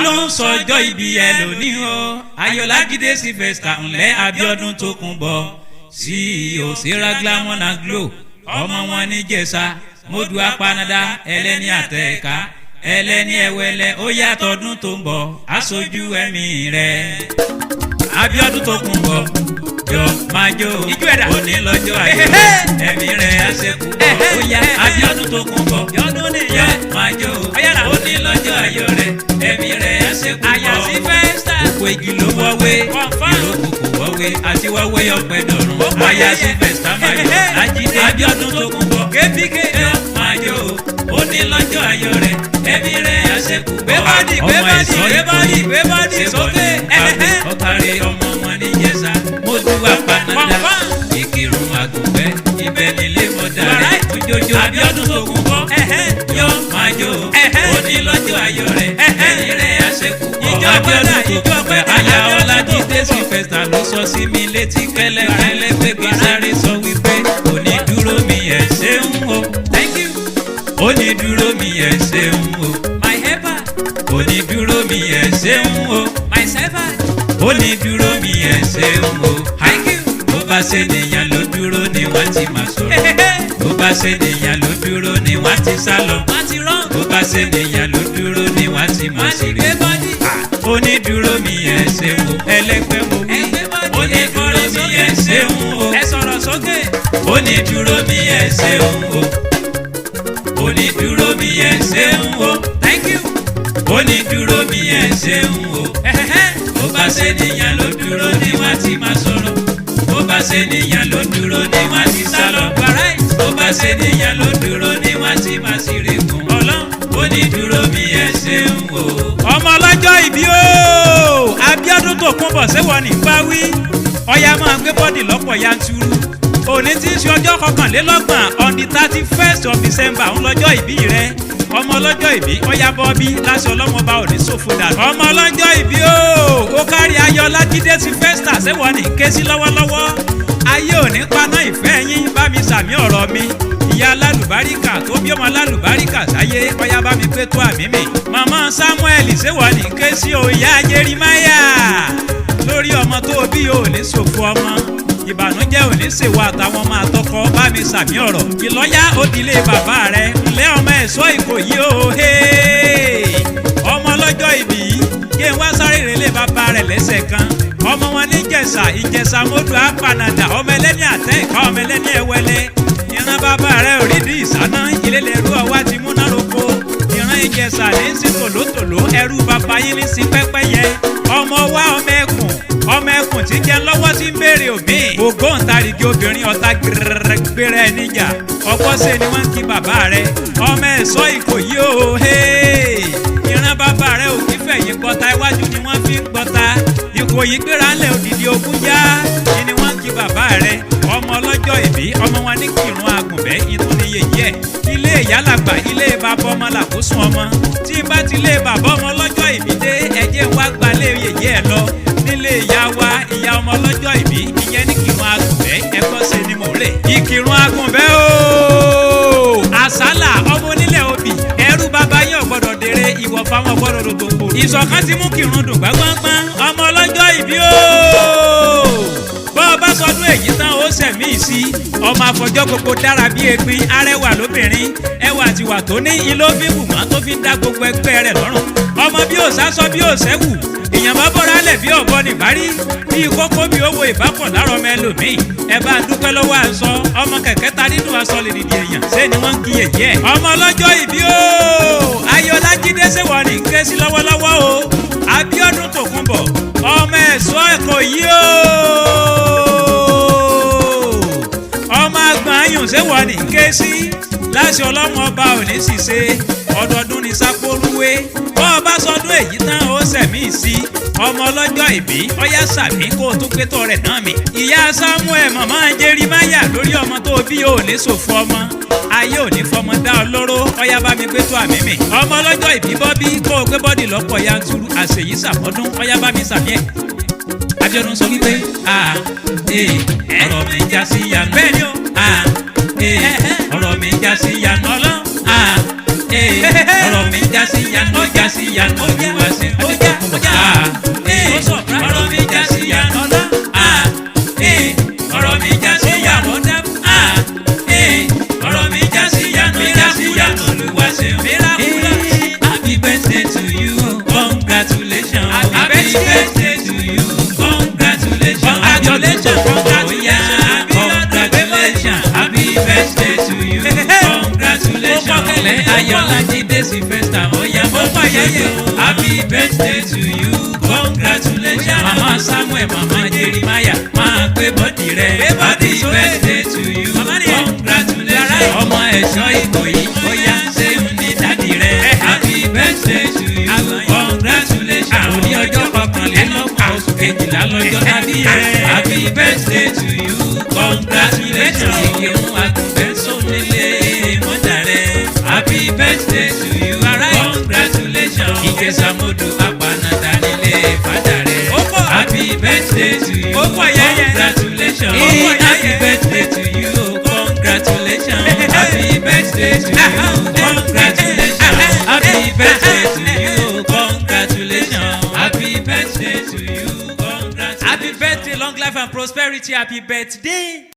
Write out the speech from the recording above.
ló ń sọjọ́ ìbí ẹ lónìí o Ayọ̀lájídé Sylvester ńlẹ́ Abíọ́dún Tókunbọ̀ CEO Sarah Glamour and Glow ọmọ wọn ní Jẹ̀ṣà Mọ́dù Apanada ẹlẹ́ni àtẹ̀ká ẹlẹ́ni ẹ̀wẹ̀lẹ̀ ó yàtọ̀ ọdún tó ń bọ̀ aṣojú ẹ̀mí rẹ̀ Abíọ́dún Tókunbọ̀ jọ máa jó òní lọ́jọ́ ayọ̀ ẹ̀mí rẹ̀ àṣekù ó yá Abíọ́dún Tókunbọ̀ jọ máa jó òní lọ́jọ́ ayọ̀ rẹ̀ ẹ̀mí rẹ̀ àṣekù àyàsí fẹ́ẹ́sítà òkú igi ló wọ́wé ìrókò kò wọ́wé àti wọ́wé ọ̀pẹ dọ̀rùn àyàsí fẹ́ẹ́sítà máa jó Lájídé Abíọ́dún Tókunbọ̀ jọ máa jó òní lọ́jọ́ ayọ̀ rẹ̀ ẹ̀mí rẹ̀ àṣekù ọmọ ìsọ̀rí ọ̀kárí ọmọ wọn ní Jẹ̀ṣà Mọ́dù Apanada Ìkìrun Àgùnbẹ́ ibẹ̀ nílé mọ́dà rẹ̀ ojoojó Abíọ́dún Tókunbọ̀ yọ máa jó òní lọ́jọ́ ayọ̀ rẹ̀ ẹ̀mí rẹ̀ àṣekù Abíọ́dún Tókunbọ̀ aya Ọlájídé Sylvester ló sọ sí mi létí kẹ́lẹ́kẹ́lẹ́ pé kí sáré sọ wípé òní dúró mi ẹ̀ ṣeun o òní dúró mi ẹ̀ ṣeun o my helper òní dúró mi ẹ̀ ṣeun o my servant òní dúró mi ẹ̀ ṣeun o bó bá ṣe nìyàn ló dúró ni wọ́n ti máa sọ̀rọ̀ bó bá ṣe nìyàn ló dúró ni wọ́n ti sá lọ bó bá ṣe nìyàn ló dúró ni wọ́n ti máa ṣeré òní dúró mi ẹ̀ ṣeun o ẹlẹ́gbẹ́ mo wí òní dúró mi ẹ̀ ṣeun o ẹ sọ̀rọ̀ sókè òní dúró mi ẹ̀ ṣeun o òní dúró mi ẹ̀ ṣeun o thank you òní dúró mi ẹ̀ ṣeun o bó bá ṣe nìyàn ló dúró ni wọ́n ti máa sọ̀rọ̀ bó bá ṣe nìyàn ló dúró ni wọ́n ti sá lọ bó bá ṣe nìyàn ló dúró ni wọ́n ti máa sì règùn òní dúró mi ẹ̀ ṣeun o. ọmọ ọlọ́jọ́ ìbí o Abíọ́dún Tókunbọ̀ ṣéwọ́ ní báwí ọ̀yá máa gbé bọ́dì lọ́pọ̀ yanturu òní tí ń ṣe ọjọ́ 21 on the 31st of December ń lọ́jọ́ ìbí rẹ ọmọ ọlọ́jọ́ ìbí ọ̀yá bọ́bí láṣọ ọlọ́mọba òní sófo dànù. ọmọ ọlọ́jọ́ ìbí ó kárí Ayọ̀lájídé Sylvester ṣéwọ́ ní ké sí lọ́wọ́lọ́wọ́ ayé òní paná ìfẹ́ yín bá mi sàmì ọ̀rọ̀ mi ìyá alálùbáríkà tó bí ọmọ alálùbáríkà sáyé ọ̀yá bá mi pé tó àmì mi. màmá Samuel ṣéwọ́ ní ké sí òòyà Jerimaya lórí ọmọ tó bí òní sòfò ọmọ ìbànújẹ́ òní ṣèwọ àtàwọn ọmọ àtọkọ bá mi sàmì ọ̀rọ̀ ìlọ́yà òdìlé bàbá rẹ̀ ńlẹ́ ọmọ ẹ̀ṣọ́ Ìkòyí o ọmọ ọlọ́jọ́ ìbí kí n wá sáré ìrẹ̀lẹ̀ bàbá rẹ̀ lẹ́sẹ̀ kan ọmọ wọn ní Ìjẹ̀ṣà Mọ́dù Apanada ọmọ ẹlẹ́ni àtẹ̀ká ọmọ ẹlẹ́ni ẹ̀wẹ́lẹ́ ìran bàbá rẹ̀ òrídìí ìsáná ìlélẹ́rú ọwá ti múná lóko ìran Ìjẹ̀ṣà ní sí tòlótòló ẹrú bàbá yín ní sí pẹ́pẹ́yẹ ọmọ wa ọmọ ẹkùn tí jẹ́ lọ́wọ́ tí ń béèrè òbí ògbóǹtarìgì obìnrin ọ̀tá gbéra ẹ níjà ọgbọ́n ṣe ni wọ́n ń kí bàbá rẹ̀ ọmọ ẹ̀ṣọ́ Ìkòyí o ìran bàbá rẹ̀ ò kí fẹ̀yìn gbọ́ta iwájú ni wọ́n fi ń gbọ́ta Ìkòyí gbéra ńlẹ̀ òdìdí ogun já ni wọ́n ń kí bàbá rẹ̀ ọmọ ọlọ́jọ́ ìbí ọmọ wọn ní Ìkìrun Àgùnbẹ́ ìtúniyè yẹ ilé ìyálàgbà ilé bàbá ọmọ làkóso ọmọ tí bá ti lé bàbá ọmọ ọlọ́jọ́ ìbí dé ẹ̀jẹ̀ wá gbalé yèyé ẹ̀ lọ nílé ìyá wa ìyá ọmọ ọlọ́jọ́ ìbí ìyẹn ní Ìkìrun Àgùnbẹ́ ẹ̀kọ́ ṣe ni mò ń rè. Ìkìrun Àgùnbẹ́ o àsálà ọmọ onílẹ̀ obì ẹrú bàbá yín ọ̀gbọ́dọ̀ dèrè ìwọ̀ fáwọn ọ̀gbọ́dọ̀ rògbòǹgbò ìṣọ̀kan ti mú Ìkìrun dùn gbágbáńgbá ọmọ ọlọ́jọ́ ìbí o bọ́ ọ bá sọdún èyí tán ó sẹ̀mí sí ọmọ àfọ̀jọ́ gbogbo dára bí egbin arẹwà lóbìnrin ẹwà tiwà tó ní ilé òfin bùmọ́ tó fi ń dá gbogbo ẹgbẹ́ rẹ̀ lọ́rùn ọmọ bí òsà sọ bí òsẹ́wù èèyàn bá bọ́ra lẹ̀ bí ọ̀bọ nìbárí bí kókó bí owó ìbápọ̀ lárọ̀ ọmọ ẹlòmíì ẹ bá dúpẹ́ lọ́wọ́ aṣọ ọmọ kẹ̀kẹ́ ta nínú aṣọ lè dìde èèyàn ṣé ni wọ́n ń kíyè yẹ. ọmọ ọlọ́jọ́ ìbí o Ayọ̀lájídé ṣéwọ́ ní ké sí lọ́wọ́lọ́wọ́ o Abíọ́dún Tókunbọ̀ ọmọ ẹ̀ṣọ́ Ìkòyí o ọmọ àgbáyùn ṣéwọ́ ní ké sí láṣẹ ọlọ́run ọba òní ṣìṣe ọdọọdún ní sápórúwé bọ́ ọ bá sọdún èyí tán ó sẹ̀mí sí ọmọ ọlọ́jọ́ ìbí ọyá sàmí kó o tún pé tọ́ rẹ̀ náà mi. ìyá Samuel màmá Jerimaya lórí ọmọ tó bí o lè ṣòfò ọmọ ayé òní fọmọ dá ọ lóró ọyá bá mi pé tó àmì mi. ọmọ ọlọ́jọ́ ìbí bọ́bí kó o gbé bọ́dì lọ́pọ̀ yanturu àṣeyí sàmọ́dún ọyá bá mi sàmí ẹ̀. Abíọ́dún sọ wípé ọ̀rọ̀ mi já sí yanu bẹ́ẹ̀ ni o ọ̀rọ̀ mi já sí yanu ọlọ́run ọ̀rọ̀ mi já sí yanu ó já sí yanu olúwa ṣe. Ayọ̀lájídé Sylvester ọ̀yà mọ́mọ́ yẹ́yẹ́. Happy birthday to you, congratulations. Mama Samuel, Mama Jeremiah, máa gbé bọ́dì rẹ̀. Happy birthday to you, congratulations. Ọmọ ẹ̀ṣọ́ Ìkòyí, ọ̀yà ṣéun ní dádì rẹ̀. Happy birthday to you, congratulations. Òní ọjọ́ kọkànlélọ́gbọ̀n oṣù kejìlá lọ́jọ́ dádì rẹ̀. Happy birthday to you, congratulations. Ìkírun àgùnbẹ́ sónílé mọ́jà rẹ̀. Happy birthday to you, congratulations. Ìkẹsàmọ́dù apanada nílé fàdà rẹ̀. Happy birthday to you, congratulations. Happy birthday to you, congratulations. Happy birthday to you, congratulations. Happy birthday to you, congratulations. Happy birthday to you, congratulations. Happy birthday, long life and prosperity. Happy birthday.